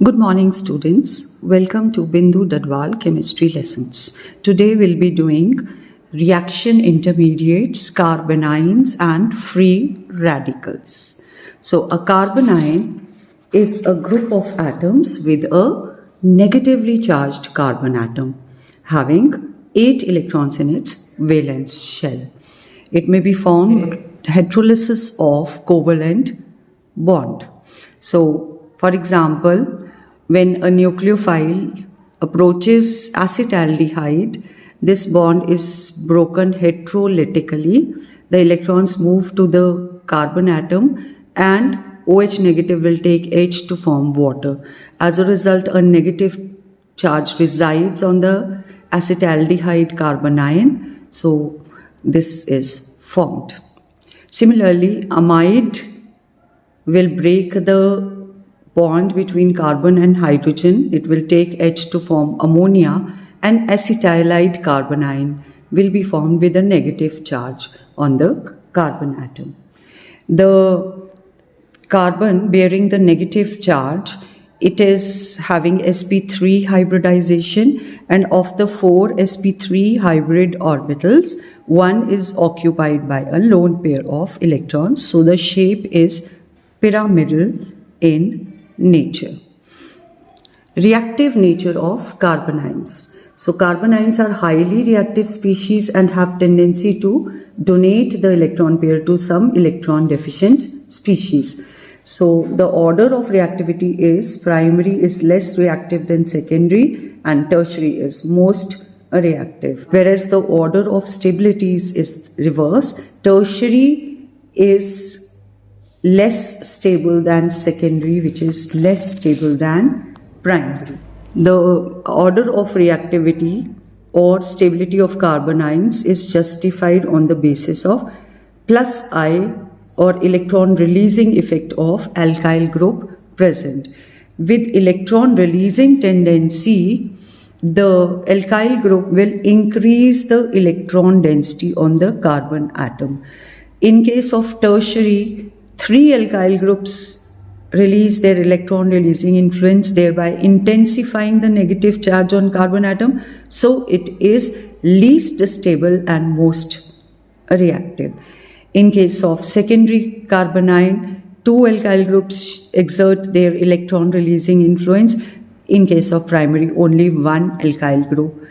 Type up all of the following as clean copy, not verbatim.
Good morning, students. Welcome to Bindu Dadwal Chemistry Lessons. Today we'll be doing reaction intermediates, carbanions, and free radicals. So, a carbanion is a group of atoms with a negatively charged carbon atom having 8 electrons in its valence shell. It may be formed heterolysis of covalent bond. So, for example, when a nucleophile approaches acetaldehyde, this bond is broken heterolytically. The electrons move to the carbon atom and OH negative will take H to form water. As a result, a negative charge resides on the acetaldehyde carbanion. So, this is formed. Similarly, amide will break the bond between carbon and hydrogen. It will take H to form ammonia, and acetylide carbanion will be formed with a negative charge on the carbon atom. The carbon bearing the negative charge, it is having sp3 hybridization, and of the 4 sp3 hybrid orbitals, one is occupied by a lone pair of electrons. So the shape is pyramidal in nature. Reactive nature of carbanions. So carbanions are highly reactive species and have tendency to donate the electron pair to some electron deficient species. So the order of reactivity is primary is less reactive than secondary and tertiary is most reactive. Whereas the order of stabilities is reverse. Tertiary is less stable than secondary, which is less stable than primary. The order of reactivity or stability of carbanions is justified on the basis of plus I or electron releasing effect of alkyl group present. With electron releasing tendency, the alkyl group will increase the electron density on the carbon atom. In case of tertiary, 3 alkyl groups release their electron releasing influence, thereby intensifying the negative charge on carbon atom. So it is least stable and most reactive. In case of secondary carbanion, 2 alkyl groups exert their electron releasing influence. In case of primary, only 1 alkyl group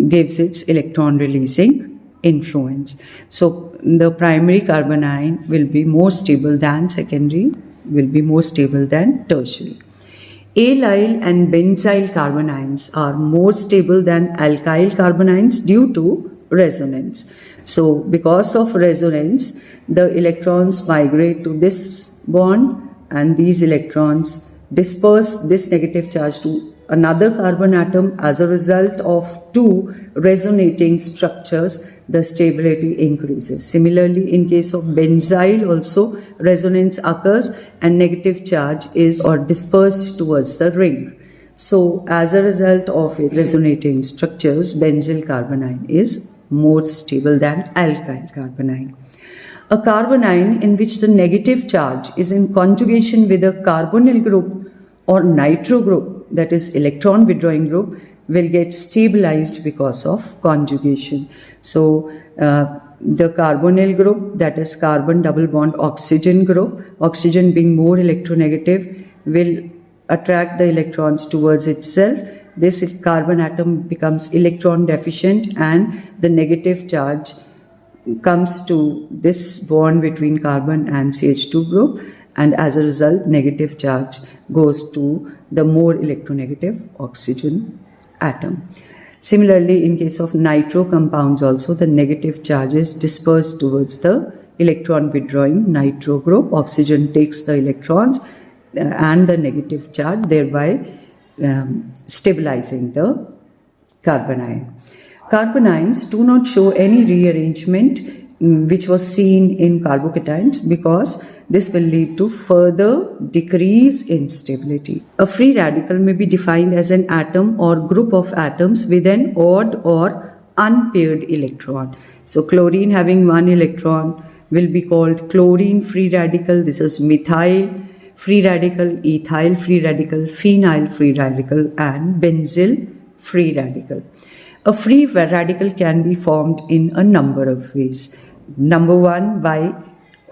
gives its electron releasing influence. So the primary carbanion will be more stable than secondary, will be more stable than tertiary. Allyl and benzyl carbanions are more stable than alkyl carbanions due to resonance. So because of resonance, the electrons migrate to this bond and these electrons disperse this negative charge to another carbon atom. As a result of 2 resonating structures, the stability increases. Similarly, in case of benzyl also, resonance occurs and negative charge is or dispersed towards the ring. So as a result of its resonating structures, benzyl carbanion is more stable than alkyl carbanion. A carbanion in which the negative charge is in conjugation with a carbonyl group or nitro group, that is electron withdrawing group, will get stabilized because of conjugation. So the carbonyl group, that is carbon double bond oxygen group, oxygen being more electronegative, will attract the electrons towards itself. This carbon atom becomes electron deficient and the negative charge comes to this bond between carbon and CH2 group, and as a result negative charge goes to the more electronegative oxygen atom. Similarly, in case of nitro compounds also, the negative charge is dispersed towards the electron withdrawing nitro group. Oxygen takes the electrons and the negative charge, thereby stabilizing the carbanion. Carbanions do not show any rearrangement which was seen in carbocations because this will lead to further decrease in stability. A free radical may be defined as an atom or group of atoms with an odd or unpaired electron. So chlorine having 1 electron will be called chlorine free radical. This is methyl free radical, ethyl free radical, phenyl free radical, and benzyl free radical. A free radical can be formed in a number of ways. Number one, by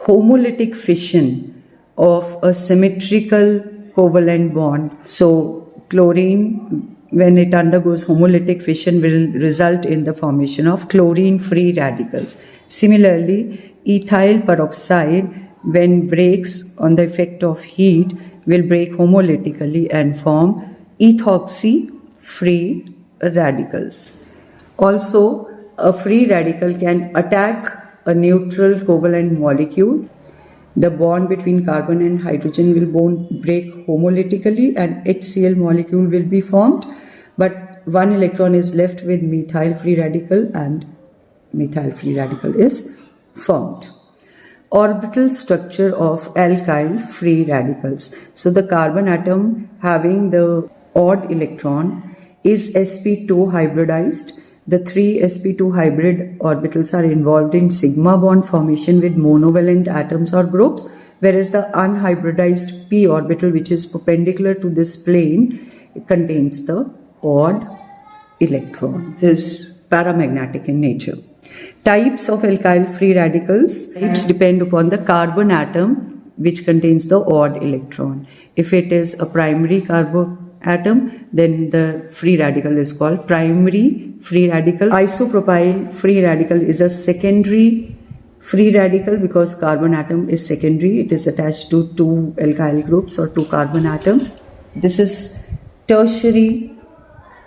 homolytic fission of a symmetrical covalent bond. So chlorine, when it undergoes homolytic fission, will result in the formation of chlorine-free radicals. Similarly, ethyl peroxide, when breaks on the effect of heat, will break homolytically and form ethoxy-free radicals. Also, a free radical can attack a neutral covalent molecule. The bond between carbon and hydrogen will break homolytically and HCl molecule will be formed, but one electron is left with methyl free radical and methyl free radical is formed. Orbital structure of alkyl free radicals. So the carbon atom having the odd electron is sp2 hybridized. The three sp2 hybrid orbitals are involved in sigma bond formation with monovalent atoms or groups, whereas the unhybridized p orbital, which is perpendicular to this plane, contains the odd electron. This is paramagnetic in nature. Types of alkyl free radicals. Types depend upon the carbon atom which contains the odd electron. If it is a primary carbon atom, then the free radical is called primary free radical. Isopropyl free radical is a secondary free radical because carbon atom is secondary. It is attached to two alkyl groups or two carbon atoms. This is tertiary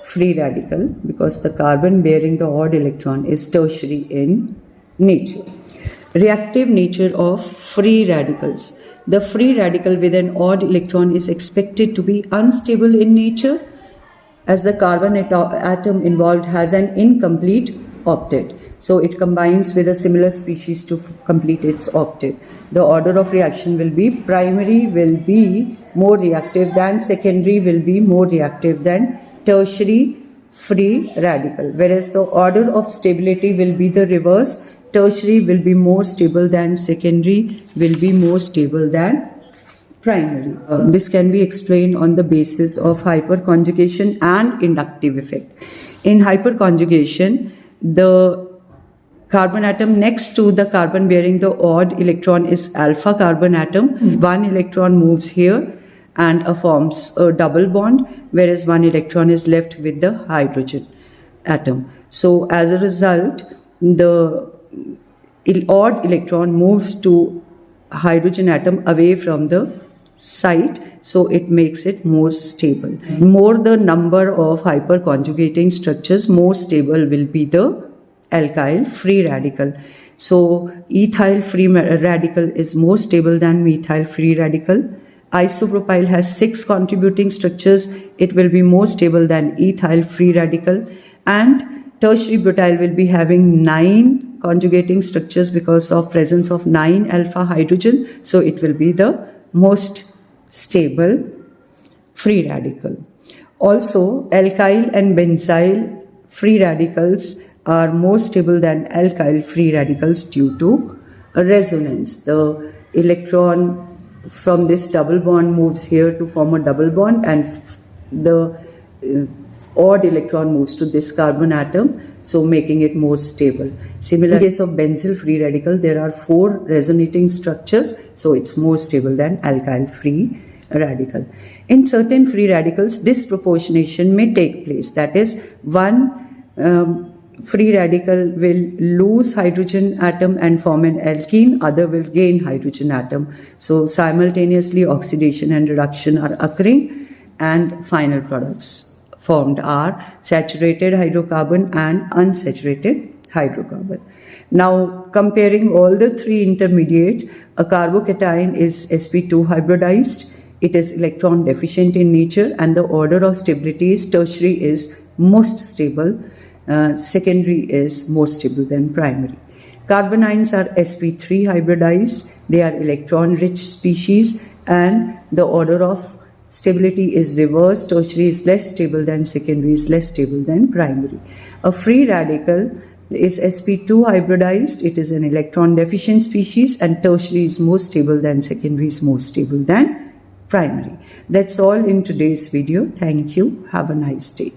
free radical because the carbon bearing the odd electron is tertiary in nature. Reactive nature of free radicals. The free radical with an odd electron is expected to be unstable in nature as the carbon atom involved has an incomplete octet. So it combines with a similar species to complete its octet. The order of reaction will be primary will be more reactive than secondary will be more reactive than tertiary free radical, whereas the order of stability will be the reverse. Tertiary will be more stable than secondary, will be more stable than primary. This can be explained on the basis of hyperconjugation and inductive effect. In hyperconjugation, the carbon atom next to the carbon bearing the odd electron is alpha carbon atom. One electron moves here and forms a double bond, whereas one electron is left with the hydrogen atom. So as a result, the odd electron moves to hydrogen atom away from the site, so it makes it more stable. More the number of hyperconjugating structures, more stable will be the alkyl free radical. So ethyl free radical is more stable than methyl free radical. Isopropyl has 6 contributing structures. It will be more stable than ethyl free radical. And tertiary butyl will be having 9 conjugating structures because of presence of 9 alpha hydrogen. So it will be the most stable free radical. Also, alkyl and benzyl free radicals are more stable than alkyl free radicals due to resonance. The electron from this double bond moves here to form a double bond, and the odd electron moves to this carbon atom, so making it more stable. Similar in case of benzyl free radical, there are 4 resonating structures, so it's more stable than alkyl free radical. In certain free radicals, disproportionation may take place. That is, one free radical will lose hydrogen atom and form an alkene, other will gain hydrogen atom. So simultaneously oxidation and reduction are occurring, and final products formed are saturated hydrocarbon and unsaturated hydrocarbon. Now comparing all the 3 intermediates, a carbocation is sp2 hybridized. It is electron deficient in nature, and the order of stability is tertiary is most stable. Secondary is more stable than primary. Carbanions are sp3 hybridized. They are electron-rich species, and the order of stability is reversed. Tertiary is less stable than secondary, is less stable than primary. A free radical is sp2 hybridized. It is an electron-deficient species, and tertiary is more stable than secondary, is more stable than primary. That's all in today's video. Thank you. Have a nice day.